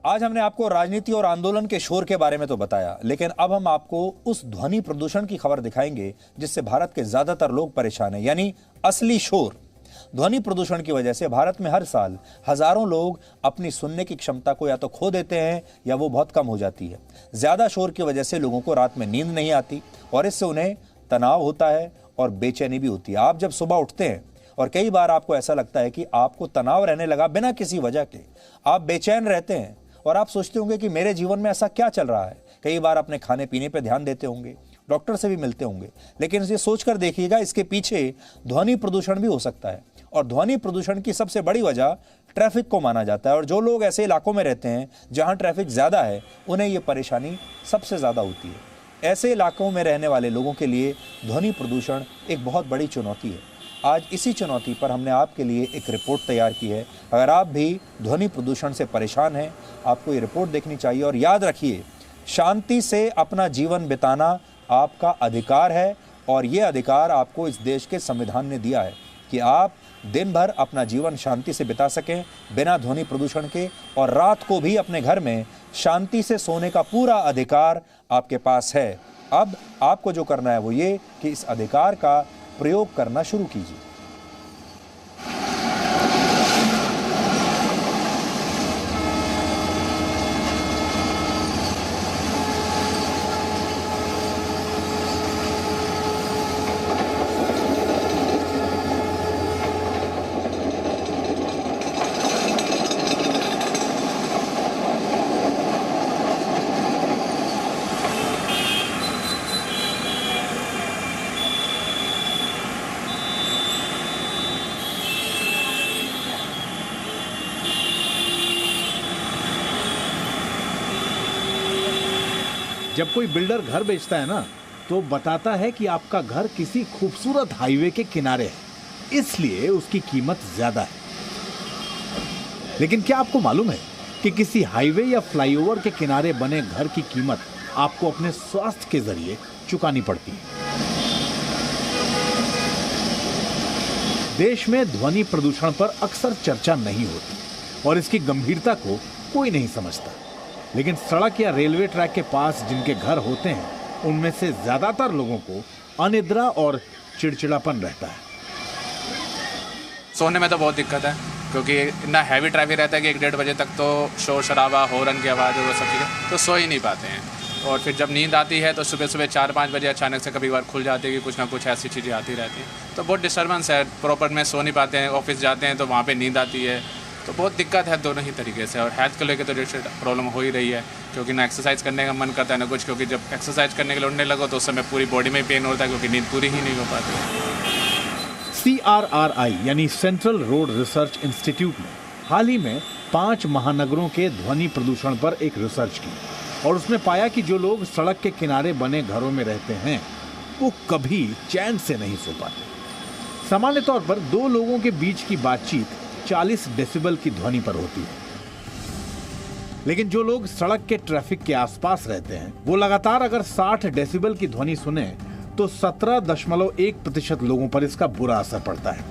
आज हमने आपको राजनीति और आंदोलन के शोर के बारे में तो बताया, लेकिन अब हम आपको उस ध्वनि प्रदूषण की खबर दिखाएंगे जिससे भारत के ज्यादातर लोग परेशान हैं, यानी असली शोर। ध्वनि प्रदूषण की वजह से भारत में हर साल हजारों लोग अपनी सुनने की क्षमता को या तो खो देते हैं या वो बहुत कम हो जाती है। ज्यादा शोर की वजह से लोगों को रात में नींद नहीं आती और इससे उन्हें तनाव होता है और बेचैनी भी होती है। आप जब सुबह उठते हैं और कई बार आपको ऐसा लगता है कि आपको तनाव रहने लगा बिना किसी वजह के, आप बेचैन रहते हैं और आप सोचते होंगे कि मेरे जीवन में ऐसा क्या चल रहा है। कई बार अपने खाने पीने पर ध्यान देते होंगे, डॉक्टर से भी मिलते होंगे, लेकिन ये सोचकर देखिएगा इसके पीछे ध्वनि प्रदूषण भी हो सकता है। और ध्वनि प्रदूषण की सबसे बड़ी वजह ट्रैफिक को माना जाता है और जो लोग ऐसे इलाकों में रहते हैं जहां ट्रैफिक ज़्यादा है, उन्हें ये परेशानी सबसे ज़्यादा होती है। ऐसे इलाकों में रहने वाले लोगों के लिए ध्वनि प्रदूषण एक बहुत बड़ी चुनौती है। आज इसी चुनौती पर हमने आपके लिए एक रिपोर्ट तैयार की है। अगर आप भी ध्वनि प्रदूषण से परेशान हैं, आपको ये रिपोर्ट देखनी चाहिए। और याद रखिए, शांति से अपना जीवन बिताना आपका अधिकार है और ये अधिकार आपको इस देश के संविधान ने दिया है कि आप दिन भर अपना जीवन शांति से बिता सकें बिना ध्वनि प्रदूषण के, और रात को भी अपने घर में शांति से सोने का पूरा अधिकार आपके पास है। अब आपको जो करना है वो ये कि इस अधिकार का प्रयोग करना शुरू कीजिए। जब कोई बिल्डर घर बेचता है ना, तो बताता है कि आपका घर किसी खूबसूरत हाईवे के किनारे है, इसलिए उसकी कीमत ज्यादा है। लेकिन क्या आपको मालूम है कि किसी हाईवे या फ्लाईओवर के किनारे बने घर की कीमत आपको अपने स्वास्थ्य के जरिए चुकानी पड़ती है। देश में ध्वनि प्रदूषण पर अक्सर चर्चा नहीं होती और इसकी गंभीरता को कोई नहीं समझता, लेकिन सड़क या रेलवे ट्रैक के पास जिनके घर होते हैं उनमें से ज्यादातर लोगों को अनिद्रा और चिड़चिड़ापन रहता है। सोने में तो बहुत दिक्कत है क्योंकि इतना हैवी ट्रैफिक रहता है कि 1-1:30 बजे तक तो शोर शराबा, हॉर्न की आवाज़ और वो सब चीज़ें, तो सो ही नहीं पाते हैं। और फिर जब नींद आती है तो सुबह सुबह 4-5 बजे अचानक से कभी बार खुल जाती है कि कुछ ना कुछ ऐसी चीज़ें आती रहती हैं, तो बहुत डिस्टर्बेंस है। प्रॉपर में सो नहीं पाते हैं, ऑफिस जाते हैं तो वहाँ पर नींद आती है, तो बहुत दिक्कत है दोनों ही तरीके से। और हेल्थ को लेकर तो जैसे प्रॉब्लम हो ही रही है क्योंकि ना एक्सरसाइज करने का मन करता है ना कुछ, क्योंकि जब एक्सरसाइज करने के लिए उठने लगो तो उस समय पूरी बॉडी में पेन होता है क्योंकि नींद पूरी ही नहीं हो पाती। CRRI यानी सेंट्रल रोड रिसर्च इंस्टीट्यूट ने हाल ही में 5 महानगरों के ध्वनि प्रदूषण पर एक रिसर्च की और उसमें पाया कि जो लोग सड़क के किनारे बने घरों में रहते हैं वो कभी चैन से नहीं सो पाते। सामान्य तौर पर 2 लोगों के बीच की बातचीत 40 डेसिबल की ध्वनि पर होती है, लेकिन जो लोग सड़क के ट्रैफिक के आसपास रहते हैं वो लगातार अगर 60 डेसिबल की ध्वनि सुने तो 17.1% लोगों पर इसका बुरा असर पड़ता है।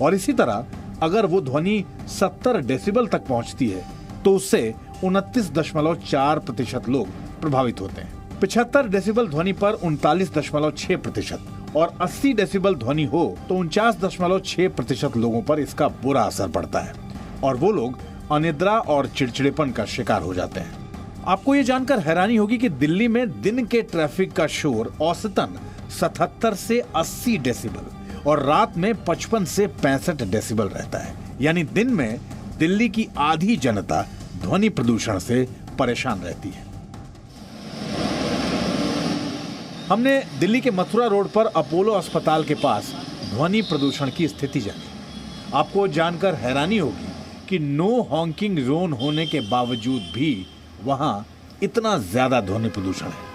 और इसी तरह अगर वो ध्वनि 70 डेसिबल तक पहुंचती है तो उससे 29.4% लोग प्रभावित होते हैं। 75 डेसिबल ध्वनि पर 39.6% और 80 डेसिबल ध्वनि हो तो 49.6% लोगों पर इसका बुरा असर पड़ता है और वो लोग अनिद्रा और चिड़चिड़ेपन का शिकार हो जाते हैं। आपको ये जानकर हैरानी होगी कि दिल्ली में दिन के ट्रैफिक का शोर औसतन 77 से 80 डेसिबल और रात में 55 से 65 डेसिबल रहता है, यानी दिन में दिल्ली की आधी जनता ध्वनि प्रदूषण से परेशान रहती है। हमने दिल्ली के मथुरा रोड पर अपोलो अस्पताल के पास ध्वनि प्रदूषण की स्थिति जानी। आपको जानकर हैरानी होगी कि नो हॉकिंग जोन होने के बावजूद भी वहां इतना ज्यादा ध्वनि प्रदूषण है।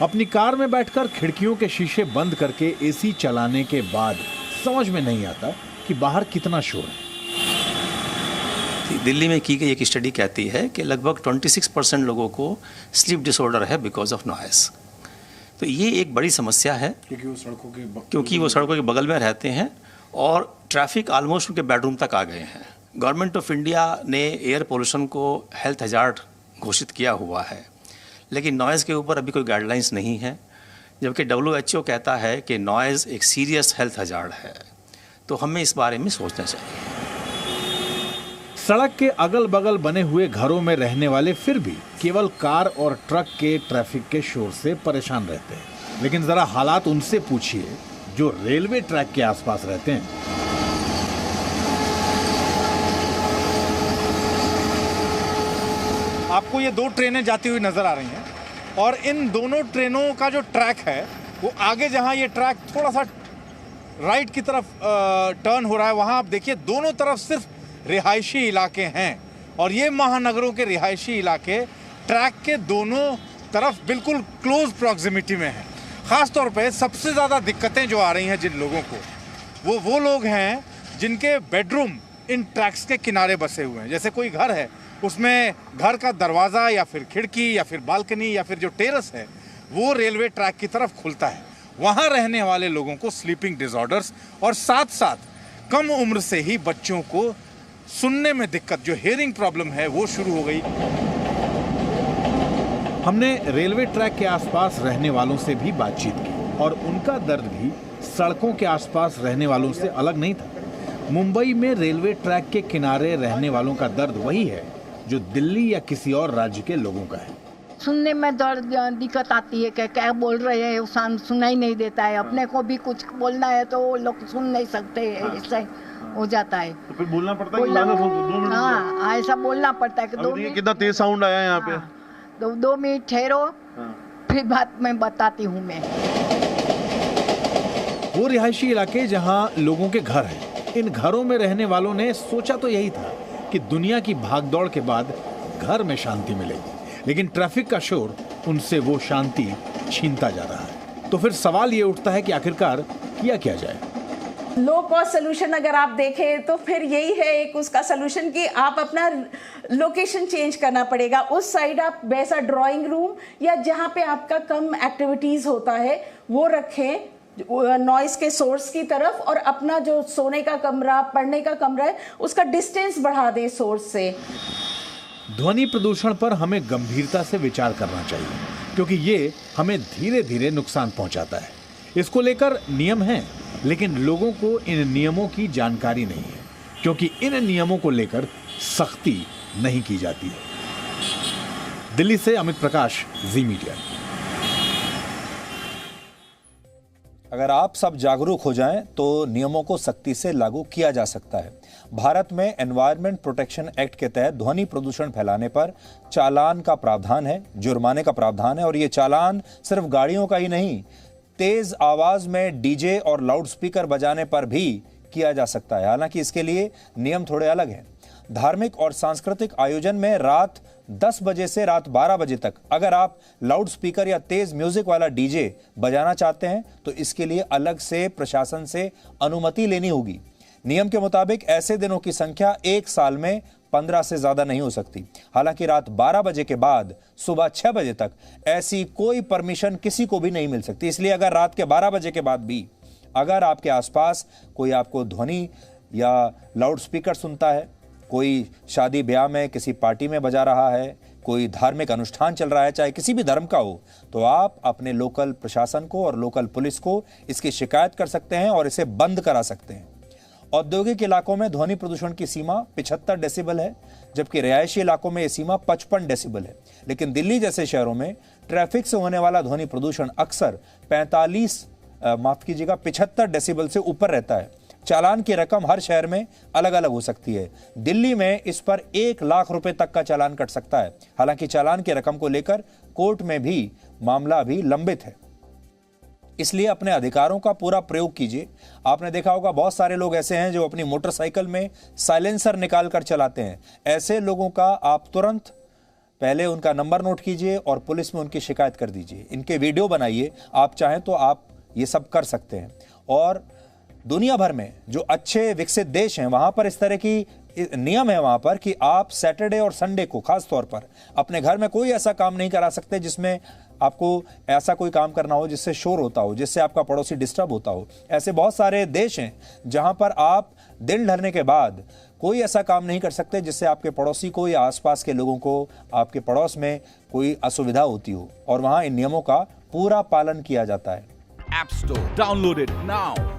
अपनी कार में बैठकर खिड़कियों के शीशे बंद करके एसी चलाने के बाद समझ में नहीं आता कि बाहर कितना शोर है। दिल्ली में की गई एक स्टडी कहती है कि लगभग 26% लोगों को स्लीप डिसऑर्डर है बिकॉज ऑफ नॉइस। तो ये एक बड़ी समस्या है क्योंकि वो सड़कों के बगल में रहते हैं और ट्रैफिक ऑलमोस्ट उनके बेडरूम तक आ गए हैं। गवर्नमेंट ऑफ इंडिया ने एयर पोल्यूशन को हेल्थ हैजार्ड घोषित किया हुआ है, लेकिन नॉइज़ के ऊपर अभी कोई गाइडलाइंस नहीं है, जबकि WHO कहता है कि नॉइज़ एक सीरियस हेल्थ हैजार्ड है। तो हमें इस बारे में सोचना चाहिए। सड़क के अगल बगल बने हुए घरों में रहने वाले फिर भी केवल कार और ट्रक के ट्रैफिक के शोर से परेशान रहते हैं, लेकिन जरा हालात उनसे पूछिए जो रेलवे ट्रैक के आसपास रहते हैं। आपको ये 2 ट्रेनें जाती हुई नजर आ रही हैं और इन दोनों ट्रेनों का जो ट्रैक है वो आगे जहां ये ट्रैक थोड़ा सा राइट की तरफ टर्न हो रहा है, वहां आप देखिए दोनों तरफ सिर्फ रिहायशी इलाके हैं और ये महानगरों के रिहायशी इलाके ट्रैक के दोनों तरफ बिल्कुल क्लोज प्रॉक्सिमिटी में हैं। ख़ास तौर पे सबसे ज़्यादा दिक्कतें जो आ रही हैं जिन लोगों को, वो लोग हैं जिनके बेडरूम इन ट्रैक्स के किनारे बसे हुए हैं। जैसे कोई घर है, उसमें घर का दरवाज़ा या फिर खिड़की या फिर बालकनी या फिर जो टेरेस है वो रेलवे ट्रैक की तरफ खुलता है। वहाँ रहने वाले लोगों को स्लीपिंग डिसऑर्डर्स और साथ साथ कम उम्र से ही बच्चों को सुनने में दिक्कत, जो हियरिंग प्रॉब्लम है, वो शुरू हो गई। हमने रेलवे ट्रैक के आसपास रहने वालों से भी बातचीत की और उनका दर्द भी सड़कों के आसपास रहने वालों से अलग नहीं था। मुंबई में रेलवे ट्रैक के किनारे रहने वालों का दर्द वही है जो दिल्ली या किसी और राज्य के लोगों का है। सुनने में दिक्कत आती है कि क्या बोल रहे हैं, सुनाई नहीं देता है। अपने को भी कुछ बोलना है तो वो लोग सुन नहीं सकते, ऐसा हो जाता है। तो फिर बोलना पड़ता है कि 2 मिनट। हाँ, ऐसा बोलना पड़ता है कि 2 मिनट। कितना तेज साउंड आया यहाँ पे। 2 मिनट ठहरो, फिर बात मैं बताती हूँ। मैं वो रिहायशी इलाके जहाँ लोगों के घर हैं, इन घरों में रहने वालों ने सोचा तो यही था कि दुनिया की भागदौड़ के बाद घर में शांति मिलेगी, लेकिन ट्रैफिक का शोर उनसे वो शांति छीनता जा रहा है। तो फिर सवाल ये उठता है कि आखिरकार किया क्या जाए। लो कॉस्ट सोल्यूशन अगर आप देखें तो फिर यही है एक उसका सोल्यूशन कि आप अपना लोकेशन चेंज करना पड़ेगा। उस साइड आप वैसा ड्राइंग रूम या जहाँ पे आपका कम एक्टिविटीज होता है वो रखें नॉइस के सोर्स की तरफ, और अपना जो सोने का कमरा, पढ़ने का कमरा है, उसका डिस्टेंस बढ़ा दें सोर्स से। ध्वनि प्रदूषण पर हमें गंभीरता से विचार करना चाहिए, क्योंकि ये हमें धीरे धीरे नुकसान पहुंचाता है। इसको लेकर नियम हैं, लेकिन लोगों को इन नियमों की जानकारी नहीं है, क्योंकि इन नियमों को लेकर सख्ती नहीं की जाती है। दिल्ली से अमित प्रकाश, जी मीडिया। अगर आप सब जागरूक हो जाएं तो नियमों को सख्ती से लागू किया जा सकता है। भारत में एनवायरमेंट प्रोटेक्शन एक्ट के तहत ध्वनि प्रदूषण फैलाने पर चालान का प्रावधान है, जुर्माने का प्रावधान है, और ये चालान सिर्फ गाड़ियों का ही नहीं, तेज आवाज में डीजे और लाउडस्पीकर बजाने पर भी किया जा सकता है। हालांकि इसके लिए नियम थोड़े अलग हैं। धार्मिक और सांस्कृतिक आयोजन में रात 10 बजे से रात 12 बजे तक अगर आप लाउडस्पीकर या तेज म्यूजिक वाला डीजे बजाना चाहते हैं तो इसके लिए अलग से प्रशासन से अनुमति लेनी होगी। नियम के मुताबिक ऐसे दिनों की संख्या 1 साल में 15 से ज्यादा नहीं हो सकती। हालांकि रात 12 बजे के बाद सुबह 6 बजे तक ऐसी कोई परमिशन किसी को भी नहीं मिल सकती। इसलिए अगर रात के 12 बजे के बाद भी अगर आपके आसपास कोई आपको ध्वनि या लाउडस्पीकर सुनता है, कोई शादी ब्याह में किसी पार्टी में बजा रहा है, कोई धार्मिक अनुष्ठान चल रहा है, चाहे किसी भी धर्म का हो, तो आप अपने लोकल प्रशासन को और लोकल पुलिस को इसकी शिकायत कर सकते हैं और इसे बंद करा सकते हैं। औद्योगिक इलाकों में ध्वनि प्रदूषण की सीमा 75 डेसिबल है, जबकि रिहायशी इलाकों में यह सीमा 55 डेसिबल है। लेकिन दिल्ली जैसे शहरों में ट्रैफिक से होने वाला ध्वनि प्रदूषण अक्सर 75 डेसिबल से ऊपर रहता है। चालान की रकम हर शहर में अलग अलग हो सकती है। दिल्ली में इस पर 1 लाख रुपए तक का चालान कट सकता है। हालांकि चालान की रकम को लेकर कोर्ट में भी मामला अभी लंबित है, इसलिए अपने अधिकारों का पूरा प्रयोग कीजिए। आपने देखा होगा बहुत सारे लोग ऐसे हैं जो अपनी मोटरसाइकिल में साइलेंसर निकाल कर चलाते हैं। ऐसे लोगों का आप तुरंत पहले उनका नंबर नोट कीजिए और पुलिस में उनकी शिकायत कर दीजिए। इनके वीडियो बनाइए। आप चाहें तो आप ये सब कर सकते हैं। और दुनिया भर में जो अच्छे विकसित देश हैं वहां पर इस तरह की नियम है वहां पर कि आप सैटरडे और संडे को खास तौर पर अपने घर में कोई ऐसा काम नहीं करा सकते जिसमें आपको ऐसा कोई काम करना हो जिससे शोर होता हो, जिससे आपका पड़ोसी डिस्टर्ब होता हो। ऐसे बहुत सारे देश हैं जहां पर आप दिन ढलने के बाद कोई ऐसा काम नहीं कर सकते जिससे आपके पड़ोसी को या आसपास के लोगों को आपके पड़ोस में कोई असुविधा होती हो, और वहां इन नियमों का पूरा पालन किया जाता है। App Store. Download it now.